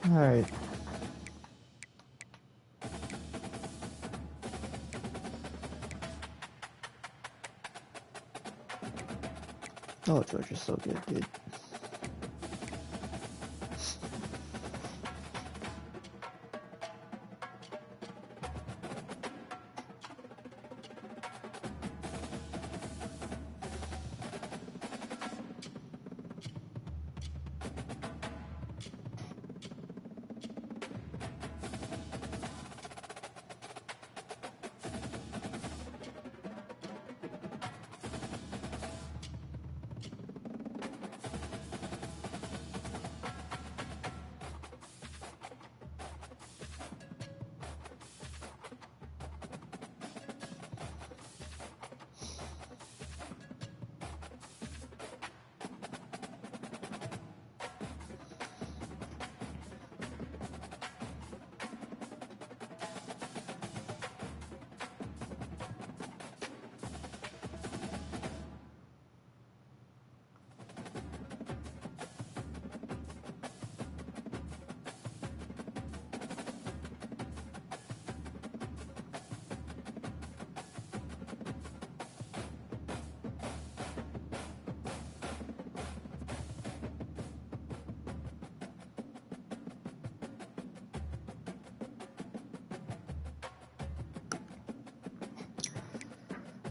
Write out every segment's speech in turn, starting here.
Alright. Oh, George is so good, dude.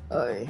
Aye.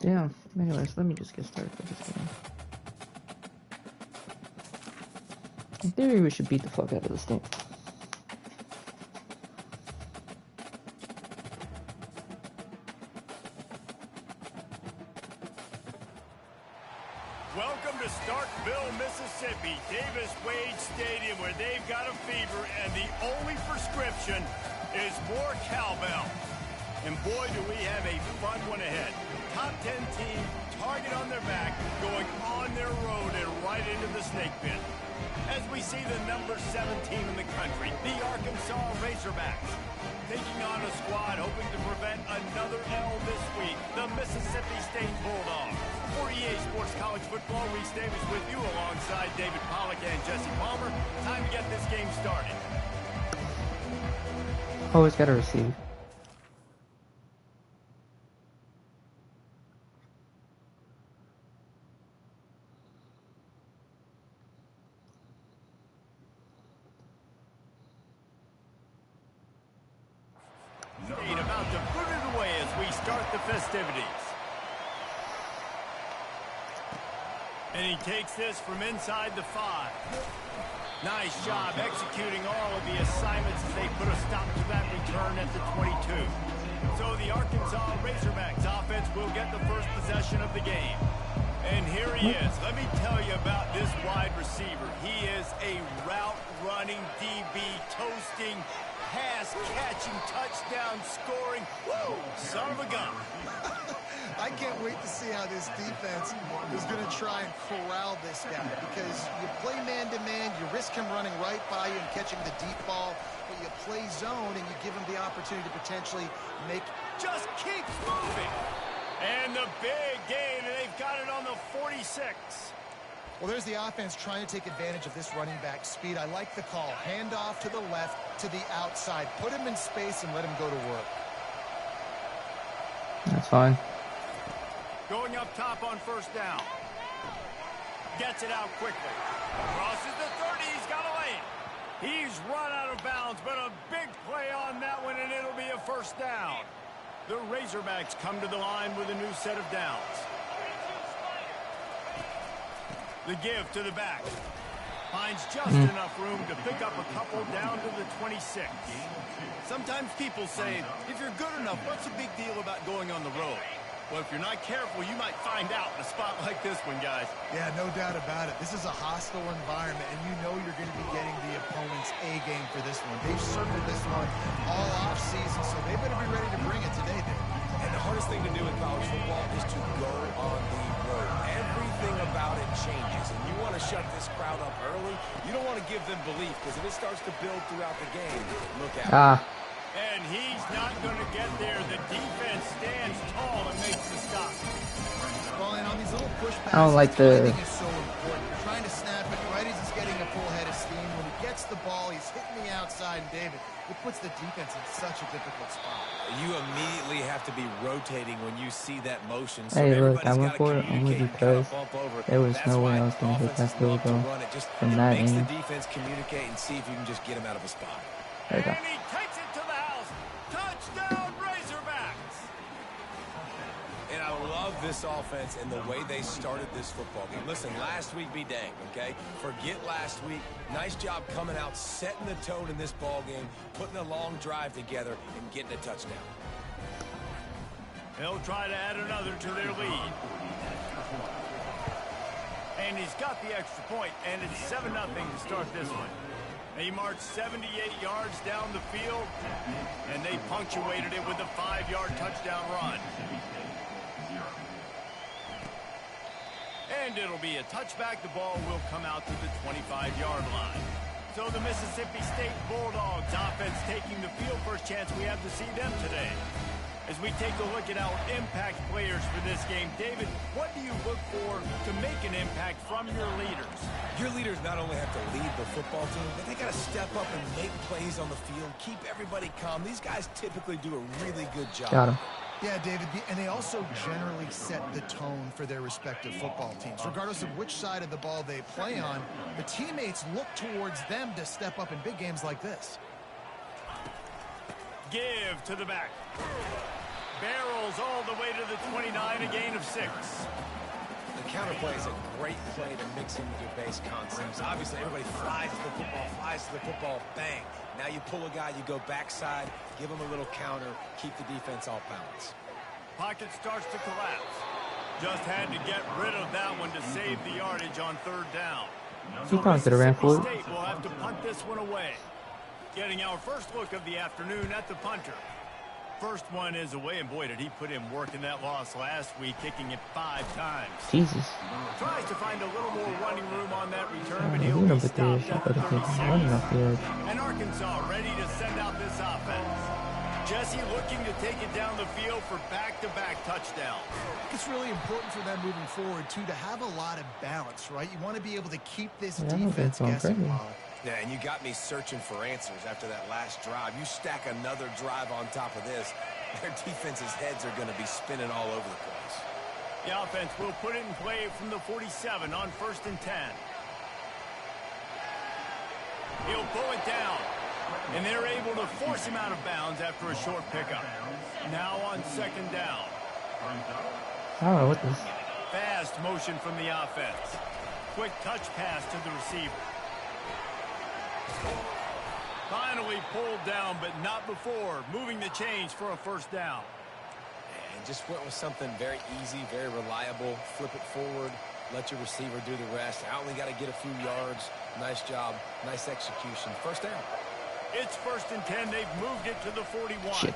Damn. Anyways, let me just get started with this game. In theory, we should beat the fuck out of this thing. Welcome to Starkville, Mississippi, Davis Wade Stadium, where they've got a fever, and the only prescription is more cowbell. And boy, do we have a fun one ahead. Top 10 team, target on their back, going on their road and right into the snake pit. As we see the number 7 team in the country, the Arkansas Razorbacks, taking on a squad hoping to prevent another L this week, the Mississippi State Bulldogs. For EA Sports College Football, Reese Davis with you alongside David Pollack and Jesse Palmer. Time to get this game started. Always gotta receive. About to put it away as we start the festivities. And he takes this from inside the 5. Nice job executing all of the assignments as they put a stop to that return at the 22. So the Arkansas Razorbacks offense will get the first possession of the game. And here he is. Let me tell you about this wide receiver. He is a route-running DB, toasting, pass-catching, touchdown scoring. Woo! Son of a gun. I can't wait to see how this defense is going to try and corral this guy, because you play man-to-man, you risk him running right by you and catching the deep ball, but you play zone and you give him the opportunity to potentially make... Just keeps moving. And the big gain, and they've got it on the 46. Well, there's the offense trying to take advantage of this running back speed. I like the call. Hand off to the left, to the outside. Put him in space and let him go to work. That's fine. Going up top on first down. Gets it out quickly. Crosses the 30. He's got a lane. He's run out of bounds, but a big play on that one, and it'll be a first down. The Razorbacks come to the line with a new set of downs. The give to the back. Finds just enough room to pick up a couple down to the 26. Sometimes people say, if you're good enough, what's the big deal about going on the road? Well, if you're not careful, you might find out in a spot like this one, guys. Yeah, no doubt about it. This is a hostile environment, and you know you're going to be getting the opponent's A game for this one. They've circled this one all off-season, so they better be ready to bring it today, Dave. And the hardest thing to do in college football is to go on the road. Everything about it changes, and you want to shut this crowd up early. You don't want to give them belief, because if it starts to build throughout the game, look out. And he's not going to get there. The defense stands tall and makes the stop. Well, and on these little push passes, I don't like the... timing is so important. You're trying to snap it right as he's getting a full head of steam. When he gets the ball, he's hitting the outside, and David, it puts the defense in such a difficult spot. You immediately have to be rotating when you see that motion. So hey, look, I went for it only because there was no way I was going to hit that field goal from that makes end. the defense communicate and see if you can just get him out of a spot. And There you go. he takes it to the house. Touchdown, Razorbacks! And I love this offense and the way they started this football game. Listen, last week be danged, okay? Forget last week. Nice job coming out, setting the tone in this ball game, putting a long drive together, and getting a touchdown. They'll try to add another to their lead. And he's got the extra point, and it's 7-0 to start this one. He marched 78 yards down the field, and they punctuated it with a 5-yard touchdown run. And it'll be a touchback. The ball will come out to the 25-yard line. So the Mississippi State Bulldogs offense taking the field. First chance we have to see them today. As we take a look at our impact players for this game, David, what do you look for to make an impact from your leaders? Your leaders not only have to lead the football team, but they got to step up and make plays on the field, keep everybody calm. These guys typically do a really good job. Got him. Yeah, David, and they also generally set the tone for their respective football teams. Regardless of which side of the ball they play on, the teammates look towards them to step up in big games like this. Give to the back. Barrels all the way to the 29, a gain of 6. The counter play is a great play to mix in with your base concepts. Obviously, everybody flies to the football, bang. Now you pull a guy, you go backside, give him a little counter, keep the defense off balance. Pocket starts to collapse. Just had to get rid of that one to save the yardage on 3rd down. He probably could have ran for it. State will have to punt this one away. Getting our first look of the afternoon at the punter. First one is away, and boy, did he put in work in that loss last week, kicking it 5 times. Jesus. Tries to find a little more running room on that return, but You he'll know, be but they stopped should at better the take running up 36. here. And Arkansas ready to send out this offense. Jesse looking to take it down the field for back-to-back touchdowns. It's really important for them moving forward, too, to have a lot of balance, right? You want to be able to keep this defense guessing. Yeah, and you got me searching for answers after that last drive. You stack another drive on top of this, their defense's heads are going to be spinning all over the place. The offense will put it in play from the 47 on 1st and 10. He'll pull it down, and they're able to force him out of bounds after a short pickup. Now on 2nd down. I don't know what this. Fast motion from the offense. Quick touch pass to the receiver. Finally pulled down, but not before. Moving the change for a 1st down. And just went with something very easy, very reliable. Flip it forward. Let your receiver do the rest. I only got to get a few yards. Nice job. Nice execution. 1st down. It's 1st and 10. They've moved it to the 41. Shit.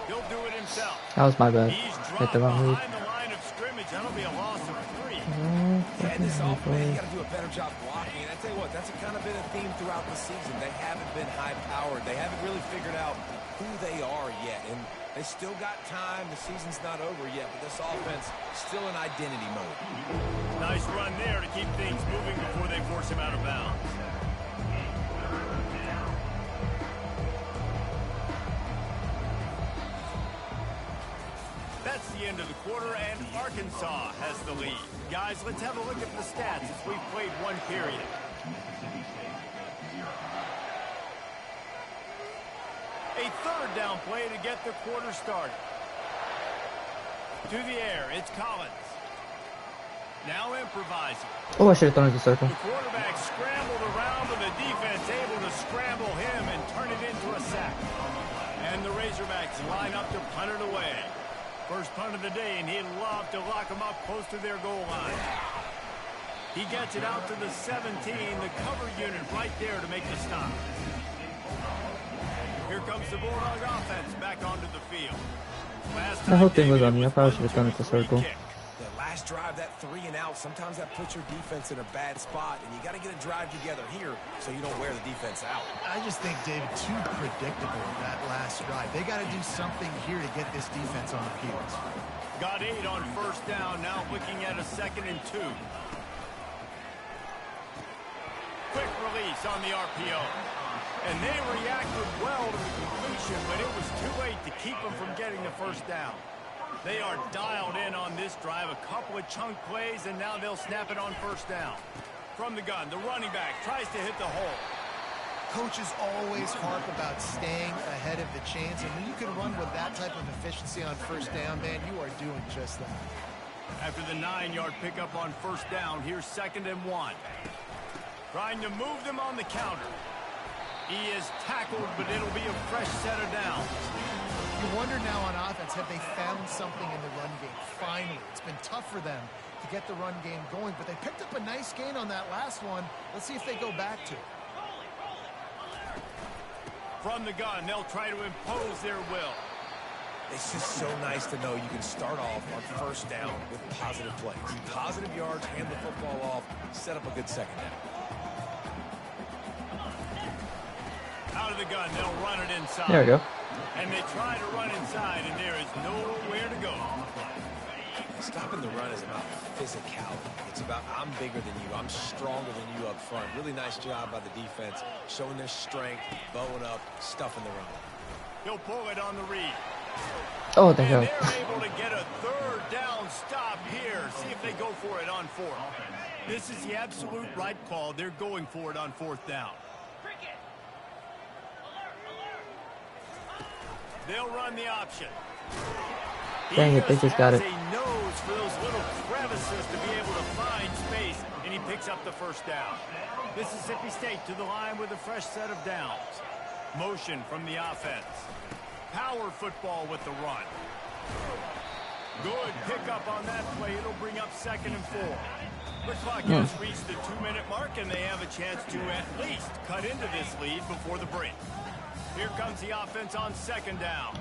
He'll do it himself. That was my bad. He's Hit dropped the wrong move. behind the line of scrimmage. That'll be a loss of 3. Yeah, this offense, you got to do a better job blocking. And I tell you what, that's kind of been a theme throughout the season. They haven't been high-powered. They haven't really figured out who they are yet. And they still got time. The season's not over yet, but this offense still in identity mode. Nice run there to keep things moving before they force him out of bounds. That's the end of the quarter, and Arkansas has the lead. Guys, let's have a look at the stats as we've played 1 period. A 3rd down play to get the quarter started. To the air, it's Collins. Now improvising. Oh, I should have thrown it to the circle. The quarterback scrambled around, but the defense able to scramble him and turn it into a sack. And the Razorbacks line up to punt it away. First punt of the day, and he'd love to lock them up close to their goal line. He gets it out to the 17, the cover unit right there to make the stop. Here comes the Bulldog offense back onto the field. The whole thing was on me. I probably should have done it to circle. That last drive, that 3 and out, sometimes that puts your defense in a bad spot, and you got to get a drive together here so you don't wear the defense out. I just think, David, too predictable that last drive. They got to do something here to get this defense on their heels. Got 8 on first down, now looking at a 2nd and 2. Quick release on the RPO. And they reacted well to the completion, but it was too late to keep them from getting the first down. They are dialed in on this drive, a couple of chunk plays, and now they'll snap it on first down. From the gun, the running back tries to hit the hole. Coaches always harp about staying ahead of the chains, and when you can run with that type of efficiency on first down, man, you are doing just that. After the 9-yard pickup on first down, here's 2nd and 1. Trying to move them on the counter. He is tackled, but it'll be a fresh set of downs. You wonder now on offense, have they found something in the run game? Finally, it's been tough for them to get the run game going, but they picked up a nice gain on that last one. Let's see if they go back to it. From the gun, they'll try to impose their will. It's just so nice to know you can start off on first down with positive plays. Positive yards, hand the football off, set up a good second down. Out of the gun, they'll run it inside. There we go. And they try to run inside, and there is nowhere to go. Stopping the run is about physicality. It's about I'm bigger than you. I'm stronger than you up front. Really nice job by the defense, showing their strength, bowing up, stuffing the run. He'll pull it on the read. Oh, the hell. And they're able to get a 3rd down stop here. See if they go for it on 4th. This is the absolute right call. They're going for it on 4th down. They'll run the option. Dang it, they just got it. He knows for those little crevices to be able to find space, and he picks up the first down. Mississippi State to the line with a fresh set of downs. Motion from the offense. Power football with the run. Good pickup on that play. It'll bring up 2nd and 4. The clock has reached the 2-minute mark, and they have a chance to at least cut into this lead before the break. Here comes the offense on 2nd down.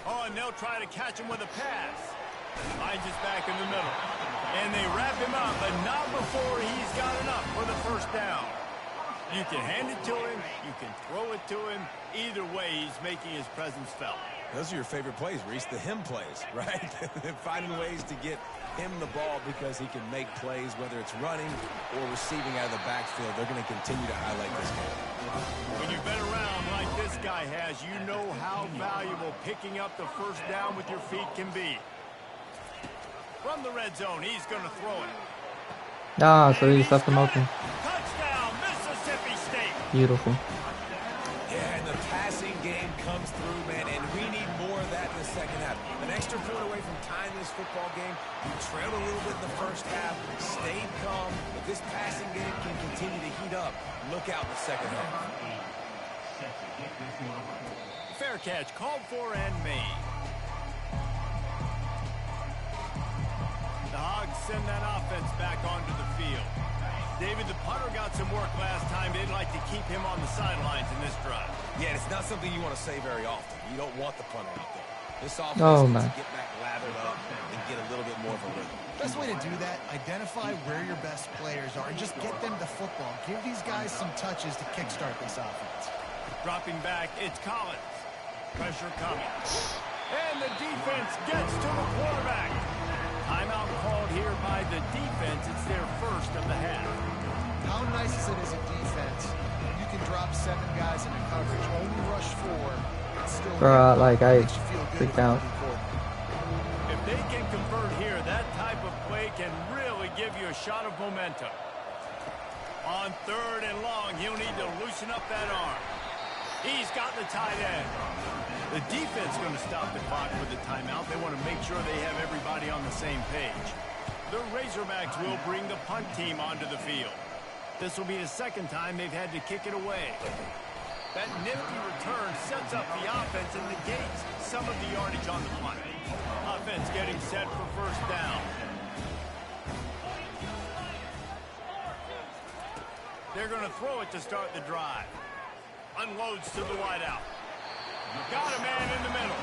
Oh, and they'll try to catch him with a pass. Finds his back in the middle. And they wrap him up, but not before he's got enough for the first down. You can hand it to him. You can throw it to him. Either way, he's making his presence felt. Those are your favorite plays, Reese, the him plays, right? Finding ways to get him the ball because he can make plays, whether it's running or receiving out of the backfield. They're going to continue to highlight this game. When you've been around like this guy has, you know how valuable picking up the first down with your feet can be. From the red zone, he's going to throw it. Ah, so he just left him open. Touchdown, Mississippi State. Beautiful. Yeah, and the passing game comes through, man, and we need more of that in the second half. An extra point away from tying this football game. We trailed a little bit in the first half, stayed calm. If this passing game can continue to heat up, look out in the second half. Fair catch, called for and made. The Hogs send that offense back onto the field. David, the punter got some work last time. They'd like to keep him on the sidelines in this drive. Yeah, it's not something you want to say very often. You don't want the punter out there. This offense needs to get back lathered up and get a little bit more of a rhythm. Best way to do that, identify where your best players are and just get them the football. Give these guys some touches to kickstart this offense. Dropping back, it's Collins. Pressure coming. And the defense gets to the quarterback. Timeout called here by the defense. It's their first of the half. How nice is it as a defense? You can drop 7 guys into coverage, only rush 4, and still Like, I freaked out. If they can convert here, that type of play can really give you a shot of momentum. On 3rd and long, he'll need to loosen up that arm. He's got the tight end. The defense going to stop the clock with the timeout. They want to make sure they have everybody on the same page. The Razorbacks will bring the punt team onto the field. This will be the 2nd time they've had to kick it away. That nifty return sets up the offense and negates some of the yardage on the punt. Offense getting set for first down. They're going to throw it to start the drive. Unloads to the wideout. Got a man in the middle.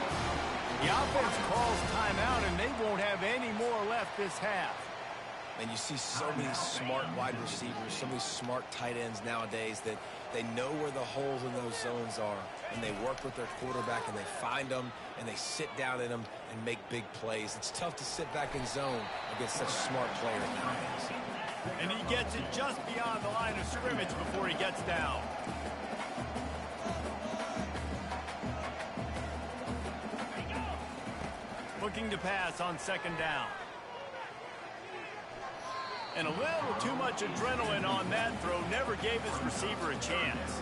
The offense calls timeout, and they won't have any more left this half. And you see so many smart wide receivers, so many smart tight ends nowadays that they know where the holes in those zones are, and they work with their quarterback, and they find them, and they sit down in them and make big plays. It's tough to sit back in zone against such smart players nowadays. And he gets it just beyond the line of scrimmage before he gets down. Looking to pass on second down. And a little too much adrenaline on that throw never gave his receiver a chance.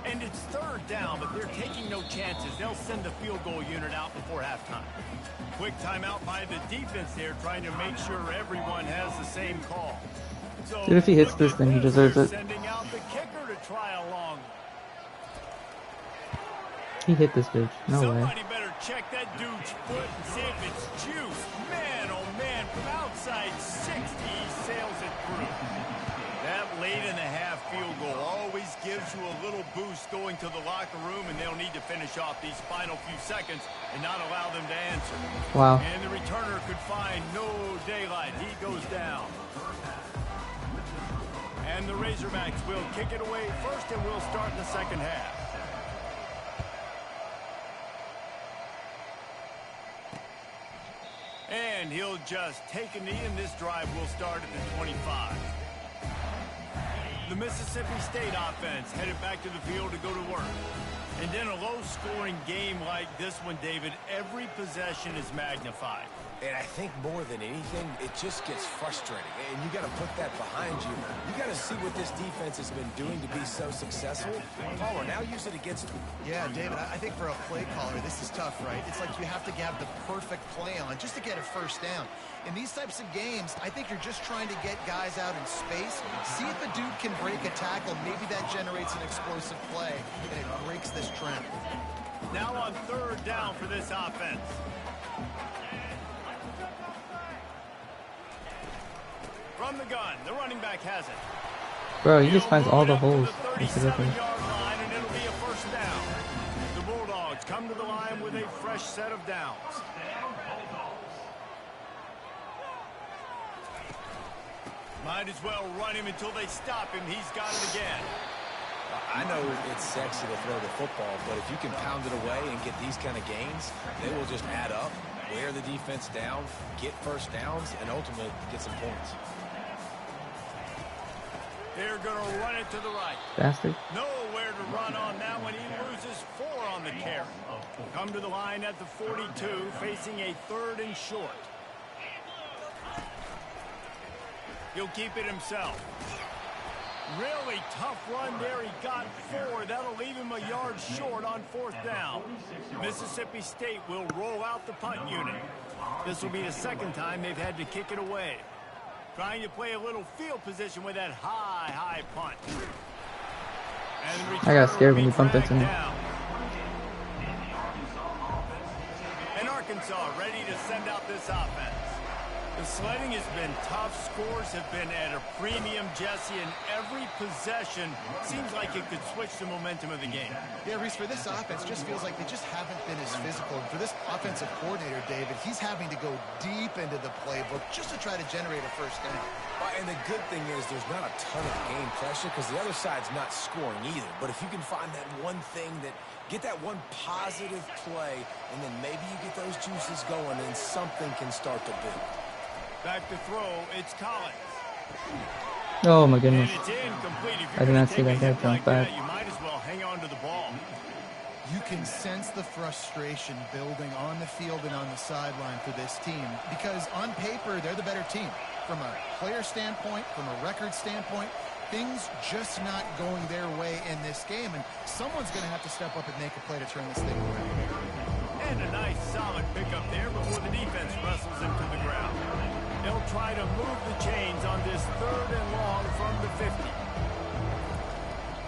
And it's third down, but they're taking no chances. They'll send the field goal unit out before halftime. Quick timeout by the defense there, trying to make sure everyone has the same call. So dude, if he hits this, then he deserves it. Sending out the kicker to try along. He hit this bitch. No way. Somebody better check that dude's foot and see if it's juice. Man, oh man, from outside 60, he sails it through. That late in the half field goal always gives you a little boost going to the locker room, and they'll need to finish off these final few seconds and not allow them to answer. Wow. And the returner could find no daylight. He goes down. And the Razorbacks will kick it away first, and we'll start the second half. And he'll just take a knee, and this drive will start at the 25. The Mississippi State offense headed back to the field to go to work. And in a low-scoring game like this one, David, every possession is magnified. And I think more than anything, it just gets frustrating. And you got to put that behind you. You got to see what this defense has been doing to be so successful. Caller, now use it against them. Yeah, David, I think for a play caller, this is tough, right? It's like you have to have the perfect play on just to get a first down. In these types of games, I think you're just trying to get guys out in space, see if a dude can break a tackle. Maybe that generates an explosive play, and it breaks this trend. Now on third down for this offense. From the gun, the running back has it. Bro, he just finds all the holes. The 37-yard line, and it'll be a first down. The Bulldogs come to the line with a fresh set of downs. Might as well run him until they stop him. He's got it again. I know it's sexy to throw the football, but if you can pound it away and get these kind of gains, they will just add up, wear the defense down, get first downs, and ultimately get some points. They're going to run it to the right. Bastard. Nowhere to run on that one. He loses 4 on the carry. Come to the line at the 42, facing a third and short. He'll keep it himself. Really tough run there. He got 4. That'll leave him a yard short on fourth down. Mississippi State will roll out the punt unit. This will be the second time they've had to kick it away. Trying to play a little field position with that high punt. And I got scared when he bumped into me. And Arkansas ready to send out this offense. The sledding has been tough. Scores have been at a premium, Jesse, and every possession seems like it could switch the momentum of the game. Yeah, Reese, for this offense, just feels like they just haven't been as physical. And for this offensive coordinator, David, he's having to go deep into the playbook just to try to generate a first down. And the good thing is there's not a ton of game pressure because the other side's not scoring either. But if you can find that one thing that get that one positive play, and then maybe you get those juices going, and something can start to build. Back to throw, it's Collins. Oh my goodness. And it's incomplete. If I did not see that guy jump back. You might as well hang on to the ball. You can sense the frustration building on the field and on the sideline for this team because on paper, they're the better team. From a player standpoint, from a record standpoint, things just not going their way in this game, and someone's going to have to step up and make a play to turn this thing around. And a nice solid pickup there before the defense wrestles him to the ground. They'll try to move the chains on this third and long from the 50.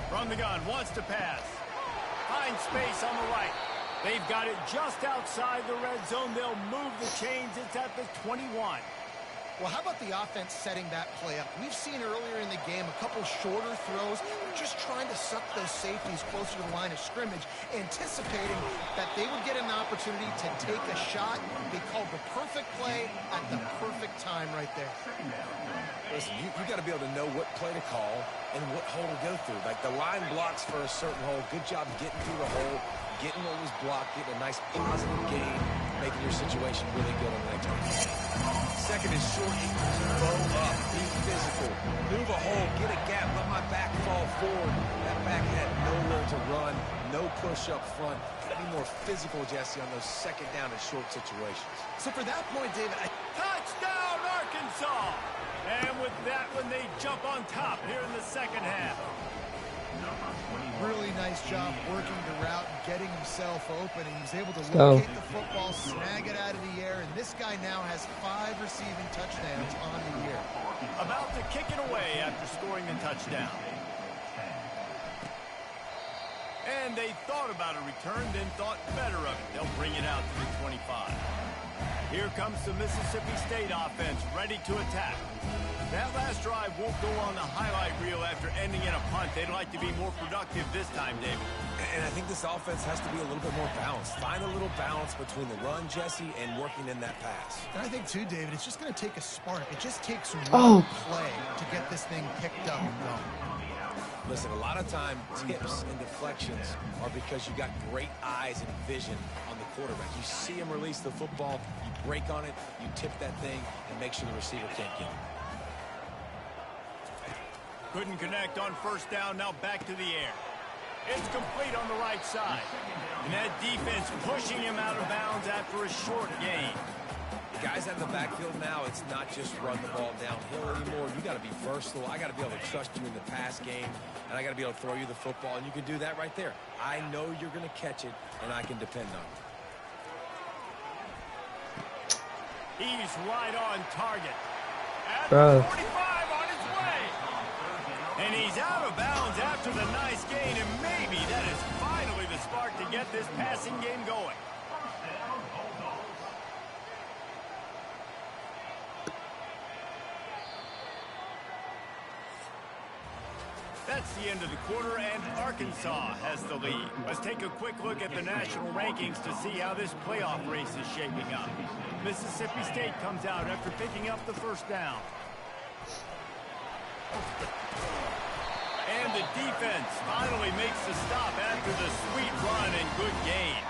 From the gun, wants to pass. find space on the right. They've got it just outside the red zone. They'll move the chains. It's at the 21. Well, how about the offense setting that play up? We've seen earlier in the game a couple shorter throws. They're just trying to suck those safeties closer to the line of scrimmage, anticipating that they would get an opportunity to take a shot. They called the perfect play at the perfect time right there. Listen, you got to be able to know what play to call and what hole to go through. Like the line blocks for a certain hole. Good job getting through the hole, getting what was blocked, getting a nice positive gain, making your situation really good on the next one. Second is short equals bow up, be physical, move a hole, get a gap, let my back fall forward. That back had nowhere to run, no push up front. Got to be more physical, Jesse, on those second down and short situations. So for that point, David, Touchdown, Arkansas! And with that one, they jump on top here in the second half. really nice job working the route and getting himself open. And he's able to go. locate the football, snag it out of the air, and this guy now has 5 receiving touchdowns on the year. About to kick it away after scoring the touchdown. And they thought about a return, then thought better of it. They'll bring it out to the 25. Here comes the Mississippi State offense, ready to attack. That last drive won't go on the highlight reel after ending in a punt. They'd like to be more productive this time, David. And I think this offense has to be a little bit more balanced. Find a little balance between the run, Jesse, and working in that pass. And I think, too, David, it's just going to take a spark. It just takes one play to get this thing picked up and going. Listen, a lot of time, tips and deflections are because you got great eyes and vision on the quarterback. You see him release the football, you break on it, you tip that thing, and make sure the receiver can't get it. Couldn't connect on first down, now back to the air. It's complete on the right side. And that defense pushing him out of bounds after a short gain. Guys out of the backfield now, it's not just run the ball downhill anymore. You got to be versatile. I got to be able to trust you in the pass game, and I got to be able to throw you the football, and you can do that right there. I know you're going to catch it, and I can depend on it. He's right on target. At Bro. 45 on his way. And he's out of bounds after the nice gain, and maybe that is finally the spark to get this passing game going. That's the end of the quarter, and Arkansas has the lead. Let's take a quick look at the national rankings to see how this playoff race is shaping up. Mississippi State comes out after picking up the first down. And the defense finally makes the stop after the sweet run and good gain.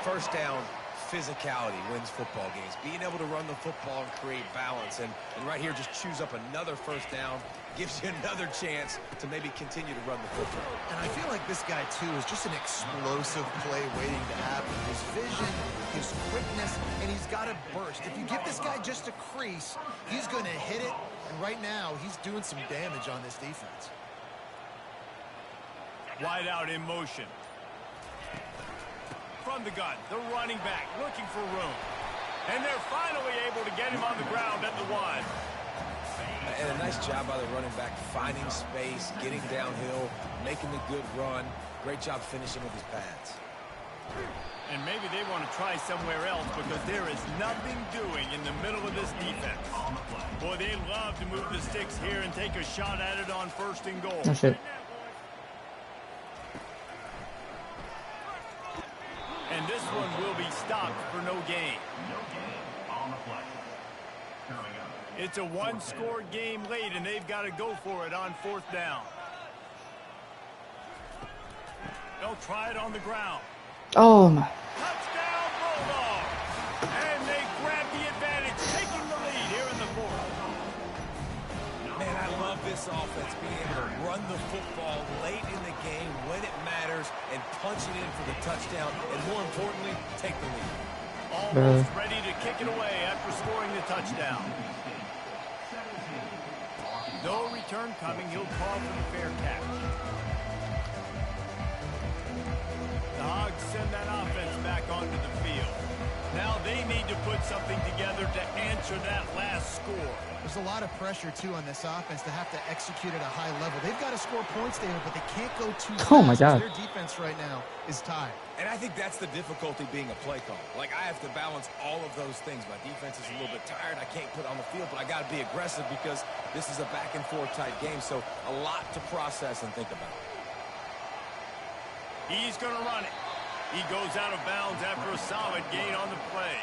First down, physicality wins football games. Being able to run the football and create balance. And right here, just choose up another first down. Gives you another chance to maybe continue to run the football. And I feel like this guy, too, is just an explosive play waiting to happen. His vision, his quickness, and he's got a burst. If you give this guy just a crease, he's going to hit it. And right now, he's doing some damage on this defense. Wide out in motion. From the gun, the running back looking for room. And they're finally able to get him on the ground at the 1. And a nice job by the running back, finding space, getting downhill, making the good run. Great job finishing with his pads. And maybe they want to try somewhere else because there is nothing doing in the middle of this defense. Boy, they love to move the sticks here and take a shot at it on first and goal. Oh, shit. And this one will be stopped for no gain. It's a one-score game late, and they've got to go for it on fourth down. They'll try it on the ground. Oh, my. Touchdown, Bulldogs! And they grab the advantage, taking the lead here in the fourth. Man, I love this offense, being able to run the football late in the game when it matters and punch it in for the touchdown, and more importantly, take the lead. Almost ready to kick it away after scoring the touchdown. No return coming. He'll call for the fair catch. The Hogs send that offense back onto the field. Now they need to put something together to answer that last score. There's a lot of pressure, too, on this offense to have to execute at a high level. They've got to score points, David, but they can't go too fast. Oh, my God. Their defense right now is tied. And I think that's the difficulty being a play call. Like, I have to balance all of those things. My defense is a little bit tired. I can't put it on the field, but I got to be aggressive because this is a back-and-forth type game, so a lot to process and think about. He's going to run it. He goes out of bounds after a solid gain on the play.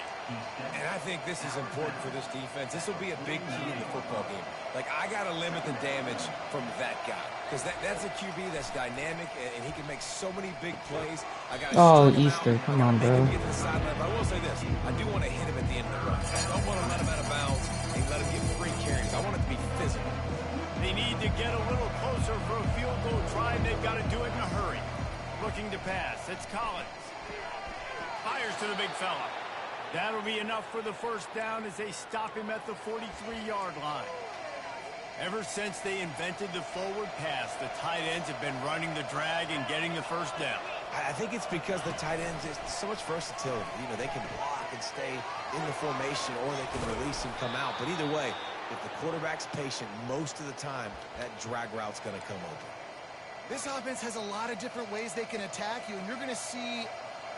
And I think this is important for this defense. This will be a big key in the football game. Like, I got to limit the damage from that guy. Because that's a QB that's dynamic, and he can make so many big plays. I got Oh, Easter. Come on, bro. Get to the sideline. But I will say this. I do want to hit him at the end of the run. I don't want to let him out of bounds and let him get free carries. I want it to be physical. They need to get a little closer for a field goal try, and they've got to do it in a hurry. Looking to pass. It's Collins. Fires to the big fella. That'll be enough for the first down as they stop him at the 43-yard line. Ever since they invented the forward pass, the tight ends have been running the drag and getting the first down. I think it's because the tight ends is so much versatility. You know, they can block and stay in the formation, or they can release and come out. But either way, if the quarterback's patient, most of the time, that drag route's going to come open. This offense has a lot of different ways they can attack you, and you're going to see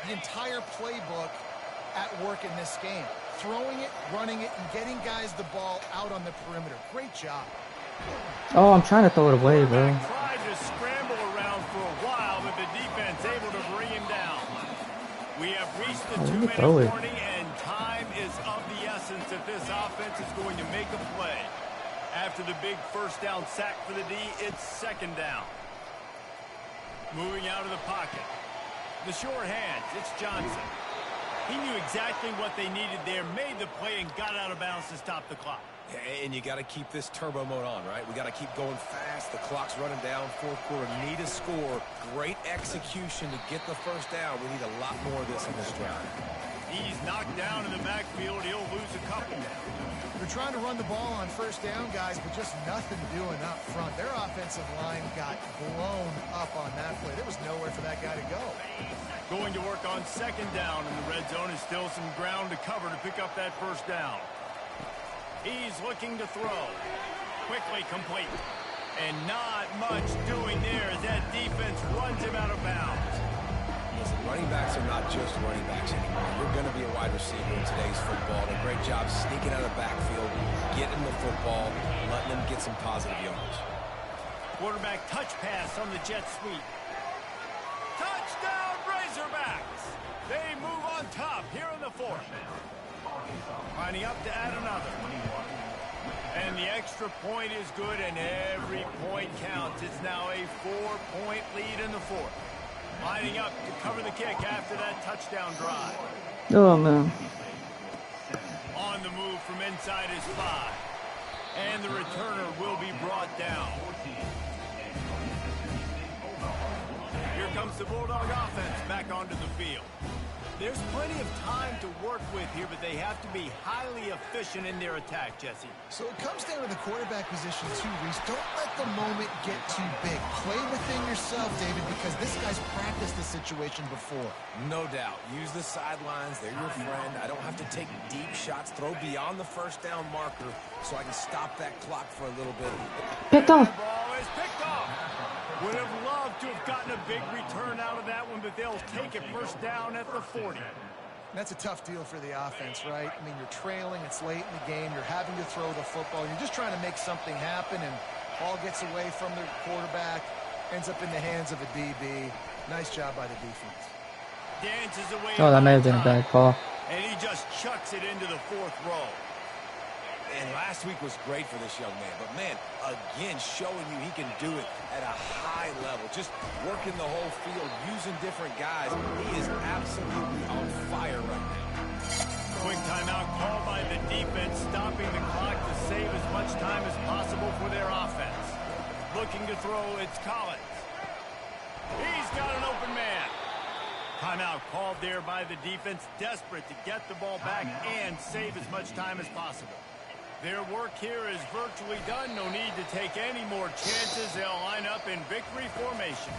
the entire playbook at work in this game. Throwing it, running it, and getting guys the ball out on the perimeter. Great job. Oh, I'm trying to throw it away, bro. Tried to scramble around for a while, but the defense able to bring him down. We have reached the 2-minute warning, and time is of the essence if this offense is going to make a play. After the big first down sack for the D, it's second down. Moving out of the pocket. The short hands, it's Johnson. He knew exactly what they needed there, made the play, and got out of bounds to stop the clock. And you got to keep this turbo mode on, right? We got to keep going fast. The clock's running down. Fourth quarter, need a score. Great execution to get the first down. We need a lot more of this in this drive. He's knocked down in the backfield. He'll lose a couple. They're trying to run the ball on first down, guys, but just nothing doing up front. Their offensive line got blown up on that play. There was nowhere for that guy to go. Going to work on second down in the red zone. Is still some ground to cover to pick up that first down. He's looking to throw. Quickly complete. And not much doing there as that defense runs him out of bounds. Listen, running backs are not just running backs anymore. You're going to be a wide receiver in today's football. And a great job sneaking out of the backfield, getting the football, letting them get some positive yards. Quarterback touch pass on the jet sweep. Touchdown, Razorbacks! They move on top here in the fourth. Lining up to add another. And the extra point is good, and every point counts. It's now a 4-point lead in the fourth. Lining up to cover the kick after that touchdown drive. Oh, man. On the move from inside his 5. And the returner will be brought down. Here comes the Bulldog offense back onto the field. There's plenty of time to work with here, but they have to be highly efficient in their attack, Jesse. So it comes down to the quarterback position too, Reese. Don't let the moment get too big. Play within yourself, David, because this guy's practiced this situation before. No doubt. Use the sidelines. They're your friend. I don't have to take deep shots. Throw beyond the first down marker so I can stop that clock for a little bit. Picked off. The ball is picked off. Would have loved to have gotten a big return out of that one, but they'll take it first down at the 40. That's a tough deal for the offense, right? I mean, you're trailing, it's late in the game, you're having to throw the football, you're just trying to make something happen, and ball gets away from the quarterback, ends up in the hands of a DB. Nice job by the defense. Dances away. Oh, that may have been a bad call. And he just chucks it into the fourth row. And last week was great for this young man. But, man, again, showing you he can do it at a high level. Just working the whole field, using different guys. He is absolutely on fire right now. Quick timeout called by the defense, stopping the clock to save as much time as possible for their offense. Looking to throw, it's Collins. He's got an open man. Timeout called there by the defense, desperate to get the ball back and save as much time as possible. Their work here is virtually done. No need to take any more chances. They'll line up in victory formation.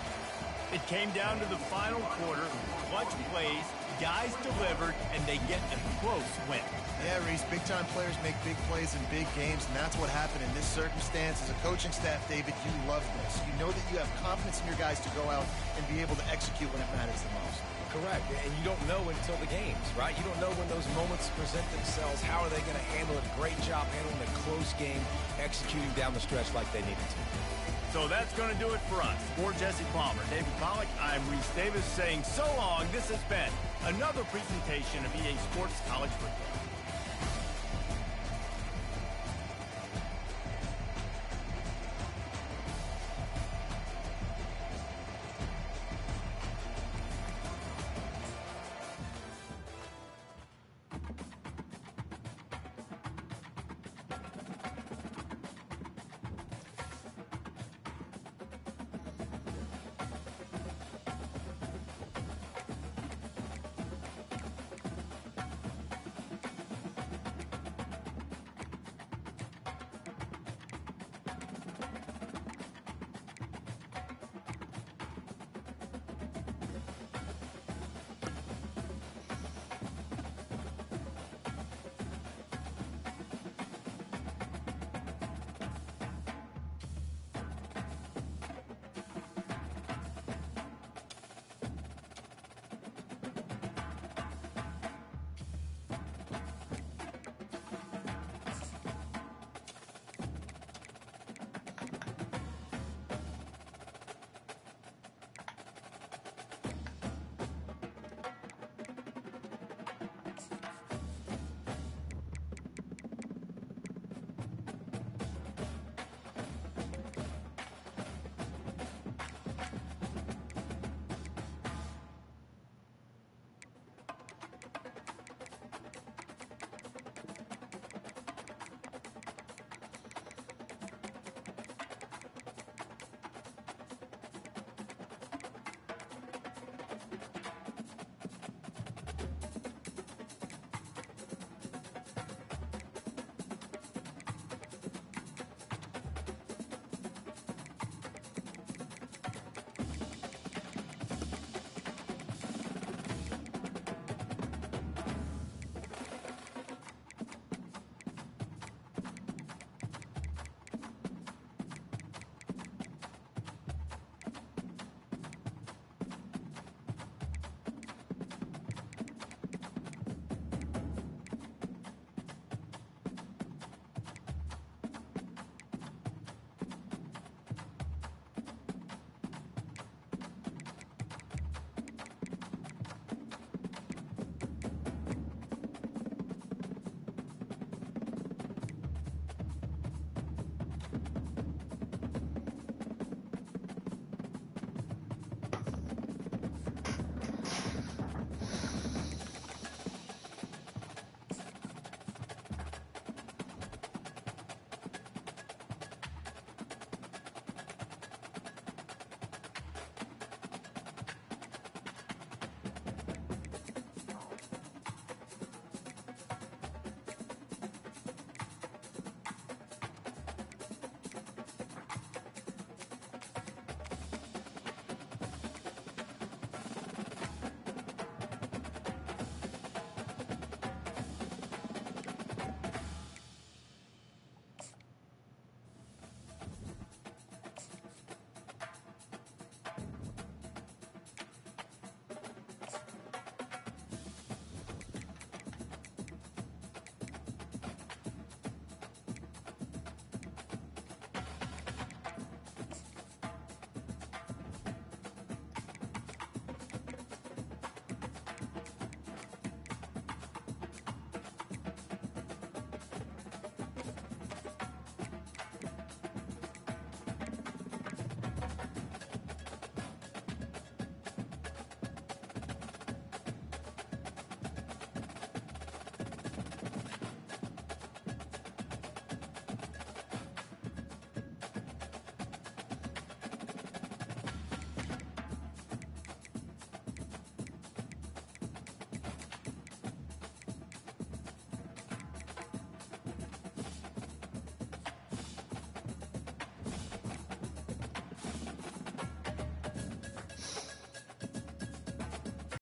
It came down to the final quarter, clutch plays, guys delivered, and they get a close win. Yeah, Reese, big-time players make big plays in big games, and that's what happened in this circumstance. As a coaching staff, David, you love this. You know that you have confidence in your guys to go out and be able to execute when it matters the most. Correct, and you don't know until the games, right? You don't know when those moments present themselves. How are they going to handle it? Great job handling a close game, executing down the stretch like they needed to. So that's going to do it for us. For Jesse Palmer, David Pollack, I'm Reese Davis saying so long. This has been another presentation of EA Sports College Football.